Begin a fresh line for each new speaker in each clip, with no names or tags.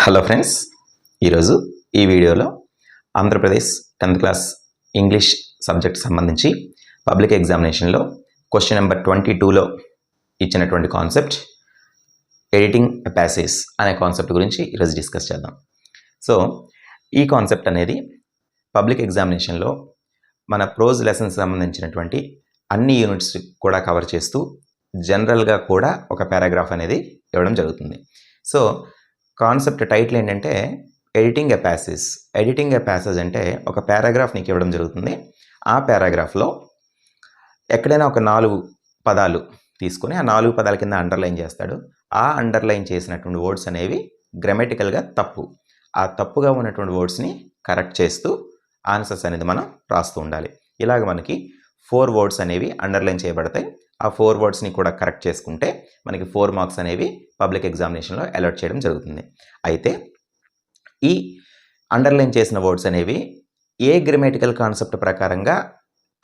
Hello friends, ఈరోజు ఈ వీడియోలో Andhra Pradesh 10th class English subject సంబంధించి పబ్లిక్ ఎగ్జామినేషన్లో క్వశ్చన్ నెంబర్ 22లో ఇచ్చినటువంటి కాన్సెప్ట్ ఎడిటింగ్ ప్యాసేజ్ అనే కాన్సెప్ట్ గురించి ఈరోజు డిస్కస్ చేద్దాం. సో ఈ కాన్సెప్ట్ అనేది పబ్లిక్ ఎగ్జామినేషన్లో మన ప్రోజ్ లెసన్స్ సంబంధించినటువంటి అన్ని యూనిట్స్ కూడా కవర్ చేస్తూ జనరల్గా కూడా ఒక పారాగ్రాఫ్ అనేది ఇవ్వడం జరుగుతుంది. సో కాన్సెప్ట్ టైటిల్ ఏంటంటే ఎడిటింగ్ ఎ ప్యాసేజ్. ఎడిటింగ్ ఎ ప్యాసేజ్ అంటే ఒక పారాగ్రాఫ్ నీకు ఇవ్వడం జరుగుతుంది. ఆ పారాగ్రాఫ్లో ఎక్కడైనా ఒక 4 పదాలు తీసుకొని ఆ 4 పదాల కింద అండర్లైన్ చేస్తాడు. ఆ అండర్లైన్ చేసినటువంటి వర్డ్స్ అనేవి గ్రామటికల్గా తప్పు. ఆ తప్పుగా ఉన్నటువంటి వర్డ్స్ని కరెక్ట్ చేస్తూ ఆన్సర్స్ అనేది మనం రాస్తూ ఉండాలి. ఇలాగ మనకి 4 వర్డ్స్ అనేవి అండర్లైన్ చేయబడతాయి. ఆ 4 వర్డ్స్ని కూడా కరెక్ట్ చేసుకుంటే మనకి 4 మార్క్స్ అనేవి పబ్లిక్ ఎగ్జామినేషన్లో అలాట్ చేయడం జరుగుతుంది. అయితే ఈ అండర్లైన్ చేసిన వర్డ్స్ అనేవి ఏ గ్రామటికల్ కాన్సెప్ట్ ప్రకారంగా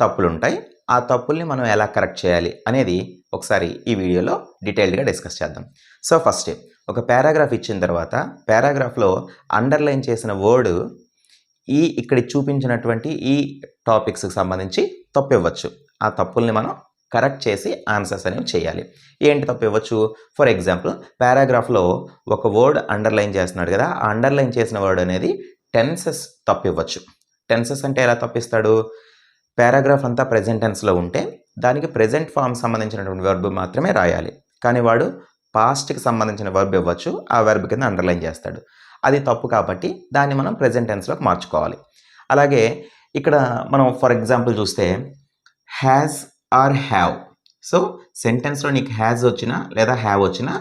తప్పులు ఉంటాయి, ఆ తప్పుల్ని మనం ఎలా కరెక్ట్ చేయాలి అనేది ఒకసారి ఈ వీడియోలో డీటెయిల్డ్గా డిస్కస్ చేద్దాం. సో ఫస్ట్ ఒక పారాగ్రాఫ్ ఇచ్చిన తర్వాత పారాగ్రాఫ్లో అండర్లైన్ చేసిన వర్డ్ ఇక్కడ చూపించినటువంటి ఈ టాపిక్స్కి సంబంధించి తప్పు ఇవ్వచ్చు. ఆ తప్పుల్ని మనం కరెక్ట్ చేసి ఆన్సర్స్ అనేవి చేయాలి. ఏంటి తప్పు ఇవ్వచ్చు? ఫర్ ఎగ్జాంపుల్ పారాగ్రాఫ్లో ఒక వర్డ్ అండర్లైన్ చేస్తున్నాడు కదా, ఆ అండర్లైన్ చేసిన వర్డ్ అనేది టెన్సెస్ తప్పు ఇవ్వచ్చు. టెన్సెస్ అంటే ఎలా తప్పిస్తాడు? పారాగ్రాఫ్ అంతా ప్రెజెంట్ టెన్స్లో ఉంటే దానికి ప్రెజెంట్ ఫామ్ సంబంధించినటువంటి వర్బ్ మాత్రమే రాయాలి. కానీ వాడు పాస్ట్కి సంబంధించిన వర్బ్ ఇవ్వచ్చు, ఆ వర్బ్ కింద అండర్లైన్ చేస్తాడు. అది తప్పు కాబట్టి దాన్ని మనం ప్రెజెంట్ టెన్స్లోకి మార్చుకోవాలి. అలాగే ఇక్కడ మనం ఫర్ ఎగ్జాంపుల్ చూస్తే హ్యాస్ ఆర్ హ్యావ్. సో సెంటెన్స్లో నీకు హ్యాజ్ వచ్చినా లేదా హ్యావ్ వచ్చినా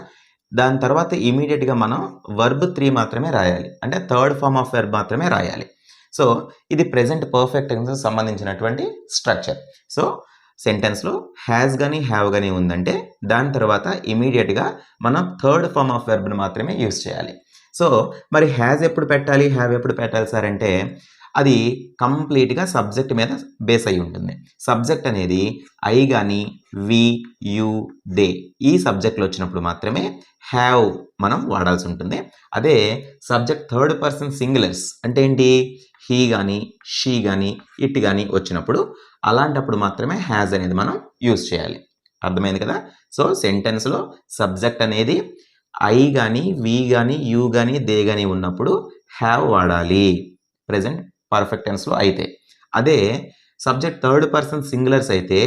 దాని తర్వాత ఇమీడియట్గా మనం వర్బ్ 3 మాత్రమే రాయాలి. అంటే థర్డ్ ఫామ్ ఆఫ్ వర్బ్ మాత్రమే రాయాలి. సో ఇది ప్రెజెంట్ పర్ఫెక్ట్ టెన్స్ సంబంధించినటువంటి స్ట్రక్చర్. సో సెంటెన్స్లో హ్యాజ్ కానీ హ్యావ్ కానీ ఉందంటే దాని తర్వాత ఇమీడియట్గా మనం థర్డ్ ఫామ్ ఆఫ్ వర్బ్ని మాత్రమే యూజ్ చేయాలి. సో మరి హ్యాజ్ ఎప్పుడు పెట్టాలి, హ్యావ్ ఎప్పుడు పెట్టాలి సార్ అంటే అది కంప్లీట్గా సబ్జెక్ట్ మీద బేస్ అయి ఉంటుంది. సబ్జెక్ట్ అనేది ఐ కానీ వి యు దే ఈ సబ్జెక్ట్లో వచ్చినప్పుడు మాత్రమే హ్యావ్ మనం వాడాల్సి ఉంటుంది. అదే సబ్జెక్ట్ థర్డ్ పర్సన్ సింగులర్స్ అంటే ఏంటి, హీ కానీ షీ కానీ ఇట్ కానీ వచ్చినప్పుడు అలాంటప్పుడు మాత్రమే హ్యాజ్ అనేది మనం యూజ్ చేయాలి. అర్థమైంది కదా? సో సెంటెన్స్లో సబ్జెక్ట్ అనేది ఐ కానీ వి కానీ యూ కానీ దే కానీ ఉన్నప్పుడు హ్యావ్ వాడాలి ప్రెజెంట్ పర్ఫెక్ట్ టెన్స్లో అయితే. అదే సబ్జెక్ట్ థర్డ్ పర్సన్ సింగులర్స్ అయితే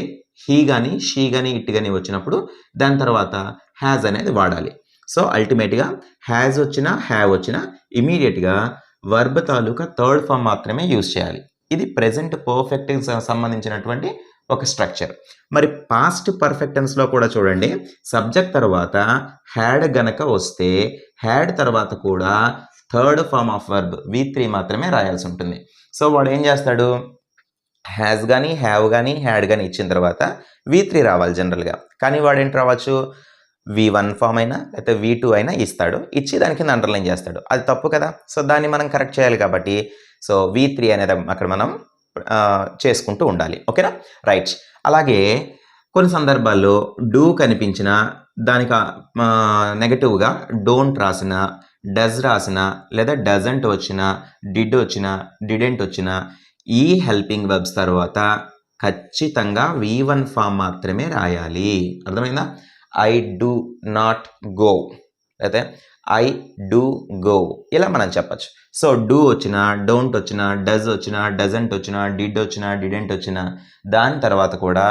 హీ కానీ షీ కానీ ఇట్ కానీ వచ్చినప్పుడు దాని తర్వాత హ్యాజ్ అనేది వాడాలి. సో అల్టిమేట్గా హ్యాజ్ వచ్చినా హ్యావ్ వచ్చినా ఇమీడియట్గా వర్బ్ తాలూకా థర్డ్ ఫామ్ మాత్రమే యూజ్ చేయాలి. ఇది ప్రెజెంట్ పర్ఫెక్ట్ సంబంధించినటువంటి ఒక స్ట్రక్చర్. మరి పాస్ట్ పర్ఫెక్ట్ టెన్స్లో కూడా చూడండి, సబ్జెక్ట్ తర్వాత హ్యాడ్ గనక వస్తే హ్యాడ్ తర్వాత కూడా third form of verb V3 మాత్రమే రాయాల్సి ఉంటుంది. సో వాడు ఏం చేస్తాడు, హ్యాజ్ కానీ హ్యావ్ కానీ హ్యాడ్ కానీ ఇచ్చిన తర్వాత V3 రావాలి జనరల్గా. కానీ వాడు ఏంటి రావచ్చు, V1 ఫామ్ అయినా లేకపోతే V2 అయినా ఇస్తాడు, ఇచ్చి దాని కింద అండర్లైన్ చేస్తాడు. అది తప్పు కదా. సో దాన్ని మనం కరెక్ట్ చేయాలి కాబట్టి సో V3 అనేది అక్కడ మనం చేసుకుంటూ ఉండాలి. ఓకేనా? రైట్. అలాగే కొన్ని సందర్భాల్లో డూ కనిపించిన దానికి నెగటివ్గా డోంట్ రాసిన, డస్ రాసిన లేదా డజంట్ వచ్చిన, డిడ్ వచ్చిన, డిడెంట్ వచ్చిన ఈ హెల్పింగ్ వర్బ్స్ తర్వాత ఖచ్చితంగా V1 ఫామ్ మాత్రమే రాయాలి. అర్థమైందా? ఐ డూ నాట్ గో అయితే ఐ డూ గో ఇలా మనం చెప్పచ్చు. సో డూ వచ్చిన, డోంట్ వచ్చిన, డజ్ వచ్చిన, డజంట్ వచ్చిన, డిడ్ వచ్చిన, డిడెంట్ వచ్చిన దాని తర్వాత కూడా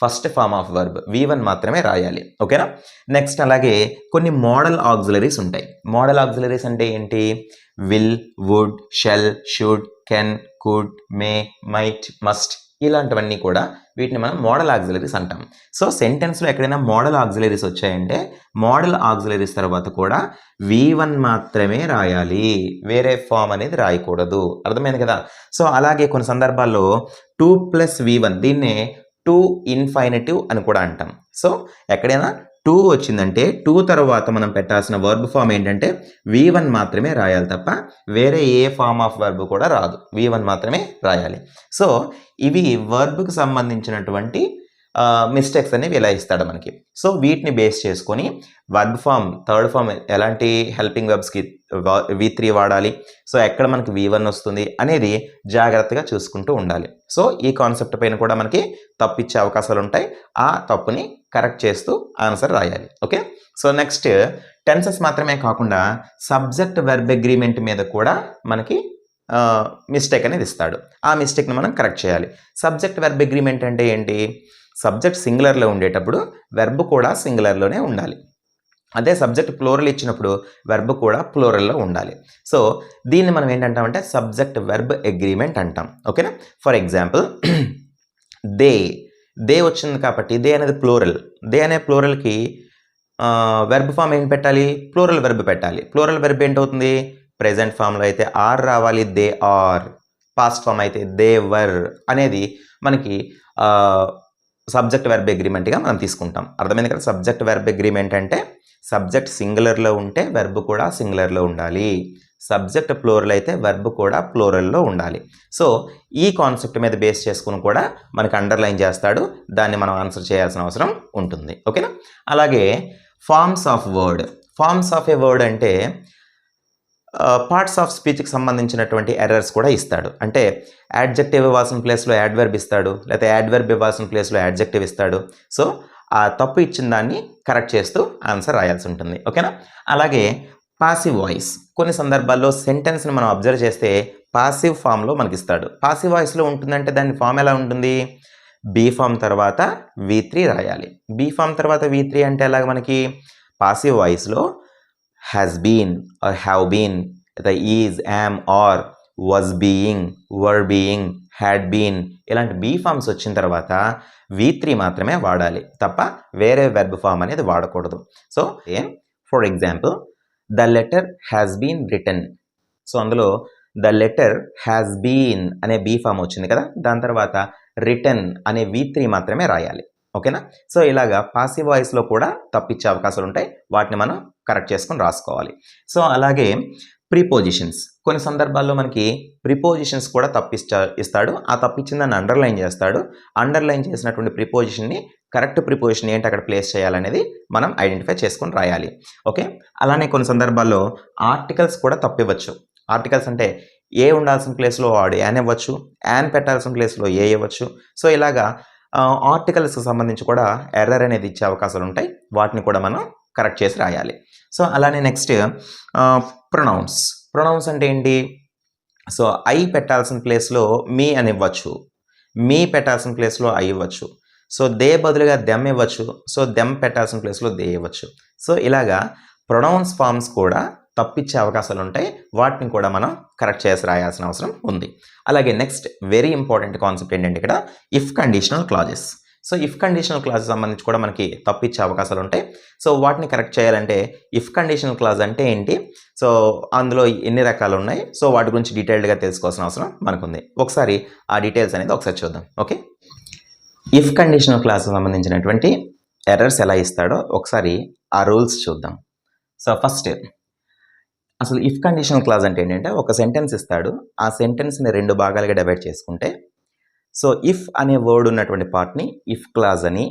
first form of verb V1 మాత్రమే రాయాలి. ఓకేనా? నెక్స్ట్ అలాగే కొన్ని మోడల్ ఆక్సిలరీస్ ఉంటాయి. మోడల్ ఆక్సిలరీస్ అంటే ఏంటి? Will, would, shall, should, can, could, may, might, must ఇలాంటివన్నీ కూడా వీటిని మనం మోడల్ ఆక్సిలరీస్ అంటాం. సో సెంటెన్స్లో ఎక్కడైనా మోడల్ ఆక్సిలరీస్ వచ్చాయంటే మోడల్ ఆక్సిలరీస్ తర్వాత కూడా V1 మాత్రమే రాయాలి, వేరే ఫామ్ అనేది రాయకూడదు. అర్థమైంది కదా? సో అలాగే కొన్ని సందర్భాల్లో 2+V1 దీన్నే టు ఇన్ఫైనిటివ్ అని కూడా అంటాం. సో ఎక్కడైనా 2 వచ్చిందంటే 2 తర్వాత మనం పెట్టాల్సిన వర్బ్ ఫామ్ ఏంటంటే V1 మాత్రమే రాయాలి తప్ప వేరే ఏ ఫామ్ ఆఫ్ వర్బ్ కూడా రాదు, V1 మాత్రమే రాయాలి. సో ఇవి వర్బ్కి సంబంధించినటువంటి మిస్టేక్స్ అనేవి ఇలా ఇస్తాడు మనకి. సో వీటిని బేస్ చేసుకొని వర్బ్ ఫామ్, థర్డ్ ఫామ్ ఎలాంటి హెల్పింగ్ వెర్బ్స్కి V3 వాడాలి, సో ఎక్కడ మనకి V1 వస్తుంది అనేది జాగ్రత్తగా చూసుకుంటూ ఉండాలి. సో ఈ కాన్సెప్ట్ పైన కూడా మనకి తప్పు ఇచ్చే అవకాశాలు ఉంటాయి. ఆ తప్పుని కరెక్ట్ చేస్తూ ఆన్సర్ రాయాలి. ఓకే, సో నెక్స్ట్ టెన్సెస్ మాత్రమే కాకుండా సబ్జెక్ట్ వెర్బ్ అగ్రిమెంట్ మీద కూడా మనకి మిస్టేక్ అనేది ఇస్తాడు. ఆ మిస్టేక్ని మనం కరెక్ట్ చేయాలి. సబ్జెక్ట్ వెర్బ్ అగ్రిమెంట్ అంటే ఏంటి? సబ్జెక్ట్ సింగులర్లో ఉండేటప్పుడు వెర్బ్ కూడా సింగులర్లోనే ఉండాలి. అదే సబ్జెక్ట్ ప్లూరల్ ఇచ్చినప్పుడు వెర్బ్ కూడా ప్లూరల్లో ఉండాలి. సో దీన్ని మనం ఏంటంటామంటే సబ్జెక్ట్ వెర్బ్ అగ్రిమెంట్ అంటాం. ఓకేనా? ఫర్ ఎగ్జాంపుల్ దే వచ్చింది కాబట్టి దే అనేది ప్లూరల్. దే అనే ప్లూరల్కి వెర్బ్ ఫామ్ ఏం పెట్టాలి? ప్లూరల్ వెర్బ్ పెట్టాలి. ప్లూరల్ వెర్బ్ ఏంటవుతుంది? ప్రెజెంట్ ఫామ్లో అయితే ఆర్ రావాలి, దే ఆర్. పాస్ట్ ఫామ్ అయితే దే వర్ అనేది మనకి సబ్జెక్ట్ వెర్బ్ అగ్రిమెంట్గా మనం తీసుకుంటాం. అర్థమైంది కదా? సబ్జెక్ట్ వెర్బ్ అగ్రిమెంట్ అంటే సబ్జెక్ట్ సింగులర్లో ఉంటే వెర్బ్ కూడా సింగులర్లో ఉండాలి, సబ్జెక్ట్ ప్లూరల్ అయితే వెర్బ్ కూడా ప్లూరల్లో ఉండాలి. సో ఈ కాన్సెప్ట్ మీద బేస్ చేసుకుని కూడా మనకి అండర్లైన్ చేస్తాడు. దాన్ని మనం ఆన్సర్ చేయాల్సిన అవసరం ఉంటుంది. ఓకేనా? అలాగే forms of word. Forms of a word అంటే పార్ట్స్ ఆఫ్ స్పీచ్కి సంబంధించినటువంటి ఎర్రర్స్ కూడా ఇస్తాడు. అంటే యాడ్జెక్టివ్ ఇవ్వాల్సిన ప్లేస్లో యాడ్వర్బ్ ఇస్తాడు, లేకపోతే యాడ్వర్బ్ ఇవ్వాల్సిన ప్లేస్లో యాడ్జెక్టివ్ ఇస్తాడు. సో ఆ తప్పు ఇచ్చిన దాన్ని కరెక్ట్ చేస్తూ ఆన్సర్ రాయాల్సి ఉంటుంది. ఓకేనా? అలాగే పాసివ్ వాయిస్. కొన్ని సందర్భాల్లో సెంటెన్స్ని మనం అబ్జర్వ్ చేస్తే పాసివ్ ఫామ్లో మనకి ఇస్తాడు. పాసివ్ వాయిస్లో ఉంటుందంటే దాని ఫామ్ ఎలా ఉంటుంది? బీ ఫామ్ తర్వాత V3 రాయాలి. బీ ఫామ్ తర్వాత V3 అంటే ఎలాగ? మనకి పాసివ్ వాయిస్లో has been or have been, the is, am, or, was being, were being, had been ఇలాంటి బీ ఫామ్స్ వచ్చిన తర్వాత V3 మాత్రమే వాడాలి తప్ప వేరే వెర్బ్ ఫామ్ అనేది వాడకూడదు. So for example the letter has been written. So అందులో ద లెటర్ హ్యాస్ బీన్ అనే బీ ఫామ్ వచ్చింది కదా, దాని తర్వాత రిటన్ అనే V3 మాత్రమే రాయాలి. ఓకేనా? సో ఇలాగా పాసివ్ వాయిస్లో కూడా తప్పిచ్చే అవకాశాలు ఉంటాయి. వాటిని మనం కరెక్ట్ చేసుకొని రాసుకోవాలి. సో అలాగే ప్రిపోజిషన్స్. కొన్ని సందర్భాల్లో మనకి ప్రిపోజిషన్స్ కూడా ఇస్తాడు. ఆ తప్పిచ్చిన దాన్ని అండర్లైన్ చేస్తాడు. అండర్లైన్ చేసినటువంటి ప్రిపోజిషన్ని కరెక్ట్ ప్రిపోజిషన్ ఏంటి అక్కడ ప్లేస్ చేయాలనేది మనం ఐడెంటిఫై చేసుకొని రాయాలి. ఓకే? అలానే కొన్ని సందర్భాల్లో ఆర్టికల్స్ కూడా తప్పివ్వచ్చు. ఆర్టికల్స్ అంటే ఏ ఉండాల్సిన ప్లేస్లో వాడు యాన్ ఇవ్వచ్చు, యాన్ పెట్టాల్సిన ప్లేస్లో ఏ ఇవ్వచ్చు. సో ఇలాగా ఆర్టికల్స్కి సంబంధించి కూడా ఎర్రర్ అనేది ఇచ్చే అవకాశాలు ఉంటాయి. వాటిని కూడా మనం కరెక్ట్ చేసి రాయాలి. సో అలానే నెక్స్ట్ ప్రొనౌన్స్. ప్రొనౌన్స్ అంటే ఏంటి? సో ఐ పెట్టాల్సిన ప్లేస్లో మీ అని ఇవ్వచ్చు, మీ పెట్టాల్సిన ప్లేస్లో ఐ ఇవ్వచ్చు. సో దే బదులుగా దెమ్ ఇవ్వచ్చు, సో దెమ్ పెట్టాల్సిన ప్లేస్లో దే ఇవ్వచ్చు. సో ఇలాగా ప్రొనౌన్స్ ఫామ్స్ కూడా తప్పిచ్చే అవకాశాలు ఉంటాయి. వాటిని కూడా మనం కరెక్ట్ చేసి రాయాల్సిన అవసరం ఉంది. అలాగే నెక్స్ట్ వెరీ ఇంపార్టెంట్ కాన్సెప్ట్ ఏంటంటే ఇక్కడ if conditional clauses. So if conditional clauses సంబంధించి కూడా మనకి తప్పిచ్చే అవకాశాలు ఉంటాయి. సో వాటిని కరెక్ట్ చేయాలంటే ఇఫ్ కండిషనల్ క్లాజ్ అంటే ఏంటి, సో అందులో ఎన్ని రకాలు ఉన్నాయి, సో వాటి గురించి డీటెయిల్డ్గా తెలుసుకోవాల్సిన అవసరం మనకుంది. ఒకసారి ఆ డీటెయిల్స్ అనేది ఒకసారి చూద్దాం. ఓకే? ఇఫ్ కండిషనల్ క్లాజ్ సంబంధించినటువంటి ఎర్రర్స్ ఎలా ఇస్తాడో ఒకసారి ఆ రూల్స్ చూద్దాం. సో ఫస్ట్ అసలు ఇఫ్ కండిషనల్ క్లాజ్ అంటే ఏంటంటే ఒక సెంటెన్స్ ఇస్తాడు. ఆ సెంటెన్స్ని 2 భాగాలుగా డివైడ్ చేసుకుంటే సో ఇఫ్ అనే వర్డ్ ఉన్నటువంటి పార్ట్ని ఇఫ్ క్లాజ్ అని,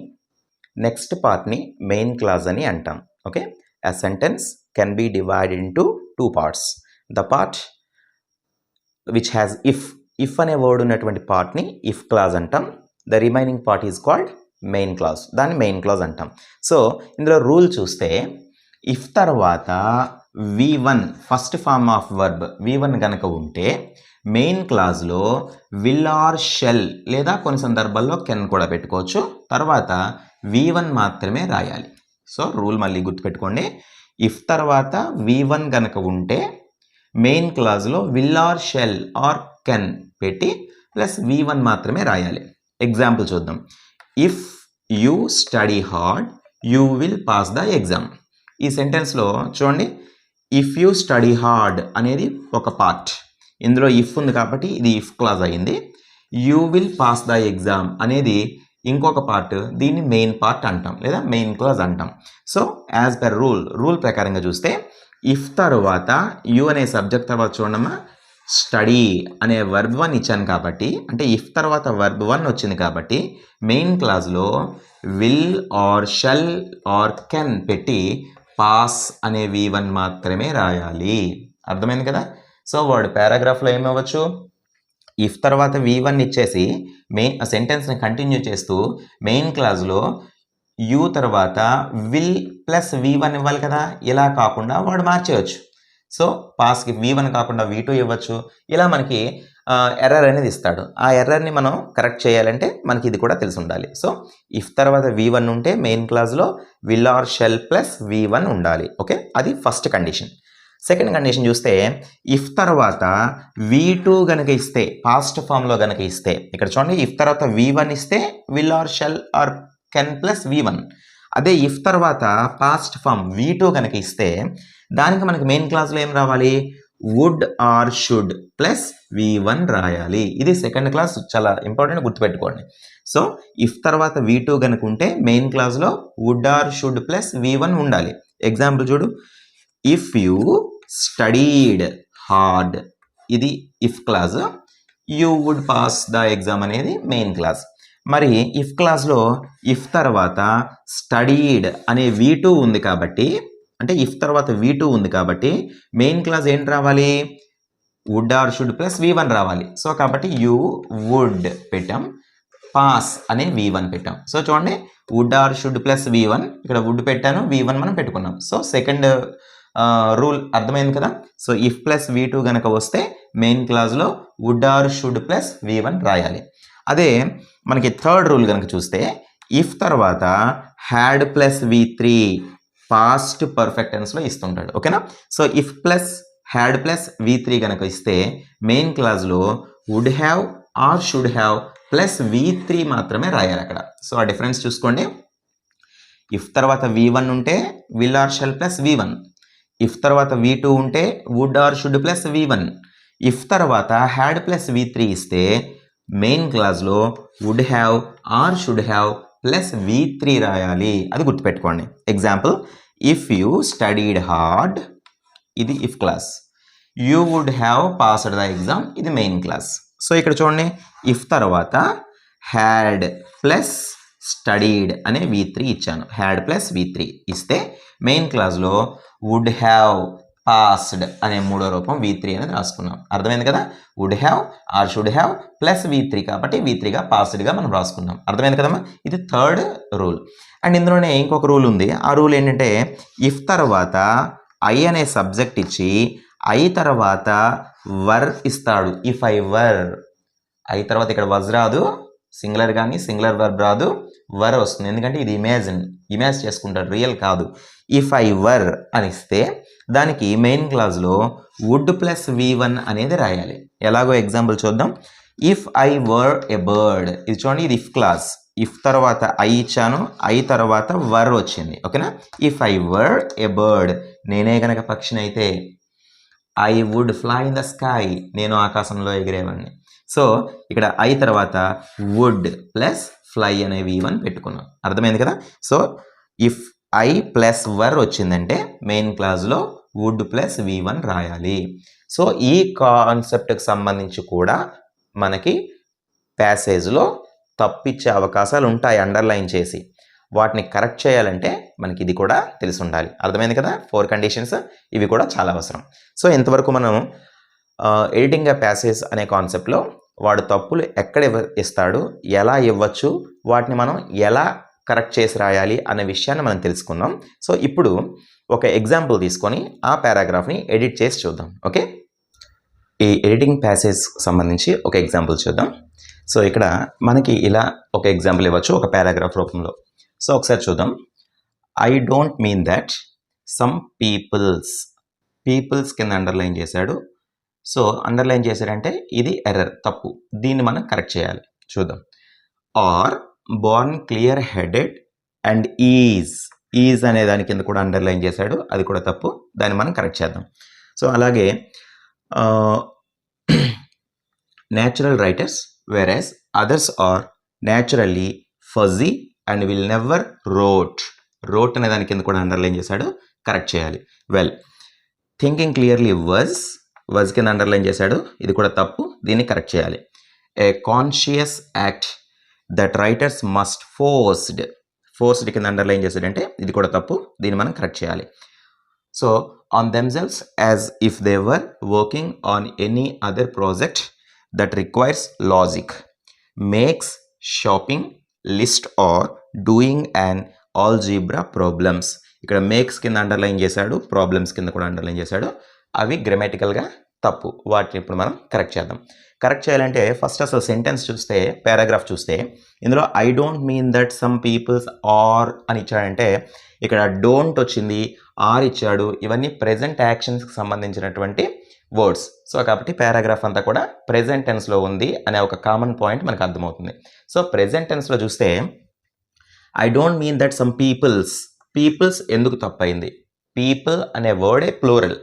నెక్స్ట్ పార్ట్ని మెయిన్ క్లాజ్ అని అంటాం. Okay? a sentence can be divided into 2 parts. The part which has if అనే వర్డ్ ఉన్నటువంటి పార్ట్ని ఇఫ్ క్లాజ్ అంటాం. The remaining part is called main clause. దాన్ని మెయిన్ క్లాజ్ అంటాం. సో ఇందులో రూల్ చూస్తే ఇఫ్ తర్వాత V1 first form of verb V1 కనుక ఉంటే మెయిన్ క్లాజ్లో విల్ ఆర్ షెల్ లేదా కొన్ని సందర్భాల్లో కెన్ కూడా పెట్టుకోవచ్చు. తర్వాత V1 మాత్రమే రాయాలి. సో రూల్ మళ్ళీ గుర్తుపెట్టుకోండి. ఇఫ్ తర్వాత V1 కనుక ఉంటే మెయిన్ క్లాజ్లో will or shall or can పెట్టి ప్లస్ V1 మాత్రమే రాయాలి. ఎగ్జాంపుల్ చూద్దాం. If you study hard you will pass the exam. ఈ సెంటెన్స్లో చూడండి, ఇఫ్ యూ స్టడీ హార్డ్ అనేది ఒక పార్ట్. ఇందులో ఇఫ్ ఉంది కాబట్టి ఇది ఇఫ్ క్లాజ్ అయింది. You will pass the exam అనేది ఇంకొక పార్ట్. దీన్ని మెయిన్ పార్ట్ అంటాం లేదా మెయిన్ క్లాజ్ అంటాం. సో యాజ్ పర్ రూల్ ప్రకారంగా చూస్తే ఇఫ్ తర్వాత యూ అనే సబ్జెక్ట్ తర్వాత చూడమ్మా స్టడీ అనే వర్బ్ 1 ఇచ్చాను కాబట్టి, అంటే ఇఫ్ తర్వాత వర్బ్ 1 వచ్చింది కాబట్టి మెయిన్ క్లాజ్లో will or shall or can పెట్టి పాస్ అనే V1 మాత్రమే రాయాలి. అర్థమైంది కదా? సో వాడు పారాగ్రాఫ్లో ఏమవ్వచ్చు, ఇఫ్ తర్వాత V1 ఇచ్చేసి సెంటెన్స్ని కంటిన్యూ చేస్తూ మెయిన్ క్లాజ్లో యూ తర్వాత విల్ ప్లస్ V1 ఇవ్వాలి కదా. ఇలా కాకుండా వాడు మార్చేయచ్చు. సో పాస్కి V1 కాకుండా V2 ఇవ్వచ్చు. ఇలా మనకి ఎర్రర్ అనేది ఇస్తాడు. ఆ ఎర్రర్ని మనం కరెక్ట్ చేయాలంటే మనకి ఇది కూడా తెలిసి ఉండాలి. సో ఇఫ్ తర్వాత V1 ఉంటే మెయిన్ క్లాజ్లో will or shall plus V1 ఉండాలి. ఓకే, అది ఫస్ట్ కండిషన్. సెకండ్ కండిషన్ చూస్తే ఇఫ్ తర్వాత V2 గనక ఇస్తే, పాస్ట్ ఫామ్లో గనక ఇస్తే, ఇక్కడ చూడండి ఇఫ్ తర్వాత V1 ఇస్తే will or shall or can plus V1. అదే ఇఫ్ తర్వాత పాస్ట్ ఫామ్ V2 కనుక ఇస్తే దానికి మనకి మెయిన్ క్లాస్లో ఏం రావాలి, would or should plus V1 రాయాలి. ఇది సెకండ్ క్లాస్, చాలా ఇంపార్టెంట్, గుర్తుపెట్టుకోండి. సో ఇఫ్ తర్వాత V2 కనుక ఉంటే మెయిన్ క్లాస్లో would or should plus V1 ఉండాలి. ఎగ్జాంపుల్ చూడు, ఇఫ్ యూ స్టడీడ్ హార్డ్, ఇది if clause, you would pass the exam అనేది మెయిన్ క్లాస్. మరి ఇఫ్ క్లాస్లో ఇఫ్ తర్వాత స్టడీడ్ అనే V2 ఉంది కాబట్టి, అంటే ఇఫ్ తర్వాత V2 ఉంది కాబట్టి మెయిన్ క్లాస్ ఏంటి రావాలి, would or should plus V1 రావాలి. సో కాబట్టి యూ వుడ్ పెట్టాం, పాస్ అనే V1 పెట్టాం. సో చూడండి would or should plus V1, ఇక్కడ వుడ్ పెట్టాను, V1 మనం పెట్టుకున్నాం. సో సెకండ్ రూల్ అర్థమైంది కదా. సో ఇఫ్ ప్లస్ V2 కనుక వస్తే మెయిన్ క్లాస్లో would or should plus V1 రాయాలి. అదే మనకి థర్డ్ రూల్ కనుక చూస్తే ఇఫ్ తర్వాత had plus V3 past perfect టెన్స్లో ఇస్తుంటాడు. ఓకేనా. So if plus had plus V3 కనుక ఇస్తే మెయిన్ క్లాస్లో would have or should have plus V3 మాత్రమే రాయాలి అక్కడ. సో ఆ డిఫరెన్స్ చూసుకోండి. ఇఫ్ తర్వాత V1 ఉంటే will or shall plus V1, if తర్వాత V2 ఉంటే would or should plus V1, if తర్వాత హ్యాడ్ ప్లస్ V3 ఇస్తే మెయిన్ క్లాస్లో would have or should have plus V3 రాయాలి. అది గుర్తుపెట్టుకోండి. Example, if you studied hard, ఇది if clause, you would have passed the exam, ఇది main clause. So ఇక్కడ చూడండి ఇఫ్ తర్వాత హ్యాడ్ ప్లస్ స్టడీడ్ అనే V3 ఇచ్చాను, హ్యాడ్ ప్లస్ V3 ఇస్తే మెయిన్ క్లాస్లో వుడ్ హ్యావ్ పాస్డ్ అనే మూడో రూపం V3 అనేది రాసుకున్నాం. అర్థమైంది కదా. Would have or should have plus V3 కాబట్టి V3గా పాస్డ్గా మనం రాసుకున్నాం. అర్థమైంది కదమ్మా. ఇది థర్డ్ రూల్. అండ్ ఇందులోనే ఇంకొక రూల్ ఉంది. ఆ రూల్ ఏంటంటే ఇఫ్ తర్వాత ఐ అనే సబ్జెక్ట్ ఇచ్చి ఐ తర్వాత వర్ ఇస్తాడు. ఇఫ్ ఐ వర్, ఐ తర్వాత ఇక్కడ వజ్ రాదు, సింగులర్ కానీ సింగులర్ వర్బ్ రాదు, వర్ వస్తుంది. ఎందుకంటే ఇది ఇమేజ్ చేసుకుంటాడు, రియల్ కాదు. ఇఫ్ ఐ వర్ అని ఇస్తే దానికి మెయిన్ క్లాస్లో వుడ్ ప్లస్ V1 అనేది రాయాలి. ఎలాగో ఎగ్జాంపుల్ చూద్దాం. If I were a bird, ఇది చూడండి ఇది ఇఫ్ క్లాస్, ఇఫ్ తర్వాత ఐ ఇచ్చాను, ఐ తర్వాత వర్ వచ్చింది. ఓకేనా. If I were a bird, నేనే కనుక పక్షిని అయితే I would fly in the sky, నేను ఆకాశంలో ఎగిరేవాడిని. సో ఇక్కడ ఐ తర్వాత వుడ్ ప్లస్ ఫ్లై అనే V1 పెట్టుకున్నాం. అర్థమైంది కదా. So if I plus were వచ్చిందంటే మెయిన్ క్లాస్లో వుడ్ ప్లస్ V1 రాయాలి. సో ఈ కాన్సెప్ట్కి సంబంధించి కూడా మనకి ప్యాసేజ్లో తప్పిచ్చే అవకాశాలు ఉంటాయి అండర్లైన్ చేసి. వాటిని కరెక్ట్ చేయాలంటే మనకి ఇది కూడా తెలిసి ఉండాలి. అర్థమైంది కదా. 4 కండిషన్స్, ఇవి కూడా చాలా అవసరం. సో ఇంతవరకు మనం ఎడిటింగ్ ఎ ప్యాసేజ్ అనే కాన్సెప్ట్లో వాడు తప్పులు ఎక్కడ ఇస్తాడు, ఎలా ఇవ్వచ్చు, వాటిని మనం ఎలా కరెక్ట్ చేసి రాయాలి అనే విషయాన్ని మనం తెలుసుకుందాం. సో ఇప్పుడు ఒక ఎగ్జాంపుల్ తీసుకొని ఆ పారాగ్రాఫ్ని ఎడిట్ చేసి చూద్దాం. ఓకే. ఈ ఎడిటింగ్ ప్యాసేజ్ సంబంధించి ఒక ఎగ్జాంపుల్ చూద్దాం. సో ఇక్కడ మనకి ఇలా ఒక ఎగ్జాంపుల్ ఇవ్వచ్చు ఒక పారాగ్రాఫ్ రూపంలో. సో ఒకసారి చూద్దాం. I don't mean that some peoples కింద అండర్లైన్ చేశాడు. సో అండర్లైన్ చేశాడంటే ఇది ఎర్రర్, తప్పు. దీన్ని మనం కరెక్ట్ చేయాలి. చూద్దాం. Are born clear headed and is అనే దాని కింద కూడా అండర్లైన్ చేశాడు, అది కూడా తప్పు. దాన్ని మనం కరెక్ట్ చేద్దాం. సో అలాగే natural writers whereas others are naturally fuzzy and will never wrote అనే దాని కింద కూడా అండర్లైన్ చేశాడు, కరెక్ట్ చేయాలి. Well, thinking clearly was was కింద అండర్లైన్ చేశాడు, ఇది కూడా తప్పు, దీన్ని కరెక్ట్ చేయాలి. A conscious act that writers must forced కింద అండర్లైన్ చేశాడంటే ఇది కూడా తప్పు, దీన్ని మనం కరెక్ట్ చేయాలి. So on themselves as if they were working on any other project that requires logic, makes shopping list or doing and algebra problems. ఇక్కడ makes కింద అండర్లైన్ చేశాడు, ప్రాబ్లమ్స్ కింద కూడా అండర్లైన్ చేశాడు. అవి గ్రామటికల్గా తప్పు, వాటిని ఇప్పుడు మనం కరెక్ట్ చేద్దాం. కరెక్ట్ చేయాలంటే ఫస్ట్ అసలు సెంటెన్స్ చూస్తే, పారాగ్రాఫ్ చూస్తే ఇందులో I don't mean that some peoples are అని ఇచ్చాడంటే ఇక్కడ డోంట్ వచ్చింది, ఆర్ ఇచ్చాడు, ఇవన్నీ ప్రెజెంట్ యాక్షన్స్కి సంబంధించినటువంటి వర్డ్స్. సో కాబట్టి పారాగ్రాఫ్ అంతా కూడా ప్రెజెంట్ టెన్స్లో ఉంది అనే ఒక కామన్ పాయింట్ మనకు అర్థమవుతుంది. సో ప్రెజెంట్ టెన్స్లో చూస్తే I don't mean that some peoples ఎందుకు తప్పైంది? పీపుల్ అనే వర్డే ప్లూరల్,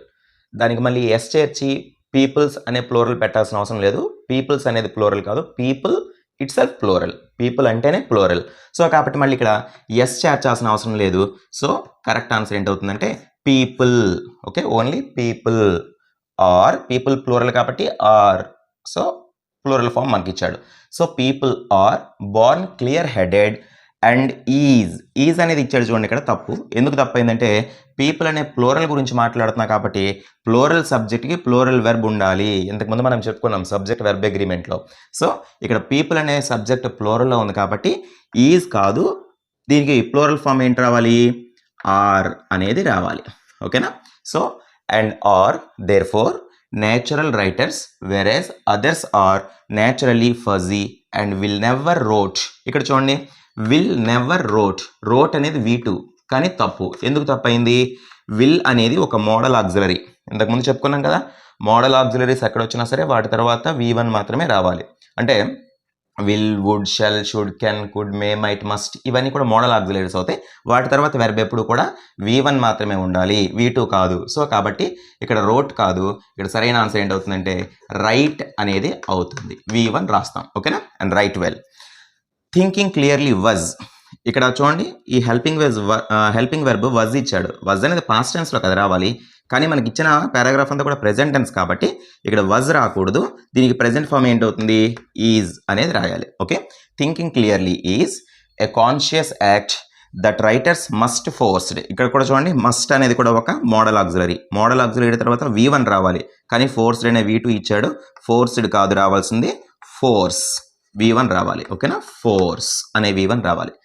దానికి మళ్ళీ ఎస్ చేర్చి పీపుల్స్ అనే ప్లూరల్ పెట్టాల్సిన అవసరం లేదు. పీపుల్స్ అనేది ప్లూరల్ కాదు, people its self plural, people అంటేనే ప్లూరల్. సో కాబట్టి మళ్ళీ ఇక్కడ ఎస్ చేర్చాల్సిన అవసరం లేదు. సో కరెక్ట్ ఆన్సర్ ఏంటవుతుందంటే people. Okay, only people. Are people plural కాబట్టి ఆర్, సో ప్లూరల్ ఫామ్ మనకి ఇచ్చాడు. So people are born clear headed and is అనేది ఇచ్చాడు చూడండి, ఇక్కడ తప్పు. ఎందుకు తప్పు అయిందంటే పీపుల్ అనే ప్లూరల్ గురించి మాట్లాడుతున్నా కాబట్టి ప్లూరల్ సబ్జెక్ట్కి ప్లూరల్ వెర్బ్ ఉండాలి. ఇంతకుముందు మనం చెప్పుకున్నాం సబ్జెక్ట్ వెర్బ్ అగ్రిమెంట్లో. సో ఇక్కడ పీపుల్ అనే సబ్జెక్ట్ ప్లూరల్లో ఉంది కాబట్టి ఈజ్ కాదు, దీనికి ప్లూరల్ ఫామ్ ఏంటి రావాలి? ఆర్ అనేది రావాలి. ఓకేనా? So and are therefore natural writers whereas others are naturally fuzzy and will never wrote. ఇక్కడ చూడండి, will never wrote అనేది V2 కానీ తప్పు. ఎందుకు తప్పు అయింది? will అనేది ఒక మోడల్ ఆక్సిలరీ, ఇంతకుముందు చెప్పుకున్నాం కదా, మోడల్ ఆక్సిలరీస్ ఎక్కడ వచ్చినా సరే వాటి తర్వాత V1 మాత్రమే రావాలి. అంటే will, would, shall, should, can, could, may, might, must ఇవన్నీ కూడా మోడల్ ఆక్సిలరీస్ అవుతాయి. వాటి తర్వాత వెర్బ్ ఎప్పుడు కూడా V1 మాత్రమే ఉండాలి, V2 కాదు. సో కాబట్టి ఇక్కడ రోట్ కాదు, ఇక్కడ సరైన ఆన్సర్ ఏంటవుతుందంటే రైట్ అనేది అవుతుంది. V1 రాస్తాం. ఓకేనా? And right well. Thinking clearly was. ఇక్కడ చూడండి, ఈ హెల్పింగ్ వెర్బ్ వజ్ ఇచ్చాడు. వజ్ అనేది పాస్ట్ టెన్స్లో కదా రావాలి, కానీ మనకి ఇచ్చిన పారాగ్రాఫ్ అంతా కూడా ప్రెజెంట్ టెన్స్ కాబట్టి ఇక్కడ వజ్ రాకూడదు, దీనికి ప్రెజెంట్ ఫామ్ ఏంటవుతుంది? ఈజ్ అనేది రాయాలి. Okay, thinking clearly is a conscious act that writers must forced. ఇక్కడ కూడా చూడండి, మస్ట్ అనేది కూడా ఒక మోడల్ ఆక్సిలరీ. మోడల్ ఆక్సిలరీ తర్వాత V1 రావాలి, కానీ ఫోర్స్డ్ అనే V2 ఇచ్చాడు. ఫోర్స్డ్ కాదు రావాల్సింది, ఫోర్స్. V1 రావాలి. ఓకేనా? ఫోర్స్ అనే V1 రావాలి.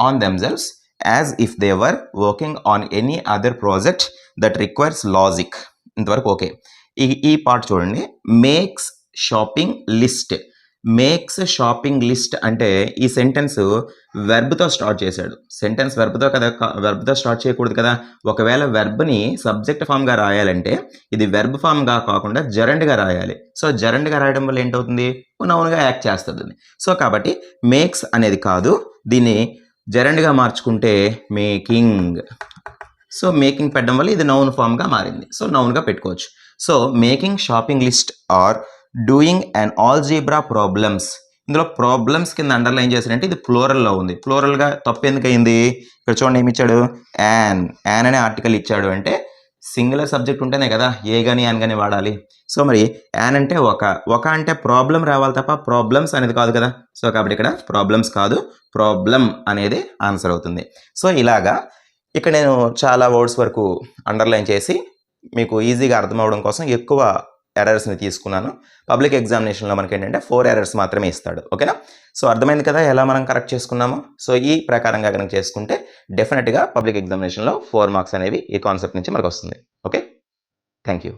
On themselves as if they were working on any other project that requires logic. ఇంతవరకు ఓకే. ఈ పార్ట్ చూడండి, makes shopping list. Makes shopping list అంటే ఈ సెంటెన్స్ వెర్బ్తో స్టార్ట్ చేశాడు. సెంటెన్స్ వెర్బ్తో స్టార్ట్ చేయకూడదు కదా. ఒకవేళ వెర్బ్ని సబ్జెక్ట్ ఫామ్గా రాయాలంటే ఇది వెర్బ్ ఫామ్గా కాకుండా జెరండ్గా రాయాలి. సో జెరండ్గా రాయడం వల్ల ఏంటవుతుంది? నౌన్గా యాక్ట్ చేస్తుంది. సో కాబట్టి మేక్స్ అనేది కాదు, దీన్ని జెరండ్గా మార్చుకుంటే మేకింగ్. సో మేకింగ్ పెట్టడం వల్ల ఇది నౌన్ ఫామ్గా మారింది. సో నౌన్గా పెట్టుకోవచ్చు. So making shopping list or doing and algebra problems. ఇందులో ప్రాబ్లమ్స్ కింద అండర్లైన్ చేశాడంటే ఇది ప్లూరల్లో ఉంది. ప్లూరల్గా తప్పు ఎందుకు అయింది? ఇక్కడ చూడండి ఏమి ఇచ్చాడు? యాన్ అనే ఆర్టికల్ ఇచ్చాడు. అంటే సింగులర్ సబ్జెక్ట్ ఉంటేనే కదా ఏ కానీ యాన్ కానీ వాడాలి. సో మరి యాన్ అంటే ఒక అంటే ప్రాబ్లం రావాలి తప్ప ప్రాబ్లమ్స్ అనేది కాదు కదా. సో కాబట్టి ఇక్కడ ప్రాబ్లమ్స్ కాదు, ప్రాబ్లం అనేది ఆన్సర్ అవుతుంది. సో ఇలాగా ఇక్కడ నేను చాలా వర్డ్స్ వరకు అండర్లైన్ చేసి మీకు ఈజీగా అర్థం అవడం కోసం ఎక్కువ ఎర్రర్స్ని తీసుకున్నాను. పబ్లిక్ ఎగ్జామినేషన్లో మనకి ఏంటంటే 4 ఎర్రర్స్ మాత్రమే ఇస్తాడు. ఓకేనా? సో అర్థమైంది కదా ఎలా మనం కరెక్ట్ చేసుకున్నాము. సో ఈ ప్రకారంగా కనుక చేసుకుంటే డెఫినెట్గా పబ్లిక్ ఎగ్జామినేషన్లో 4 మార్క్స్ అనేవి ఈ కాన్సెప్ట్ నుంచి మనకు వస్తుంది. Okay, thank you.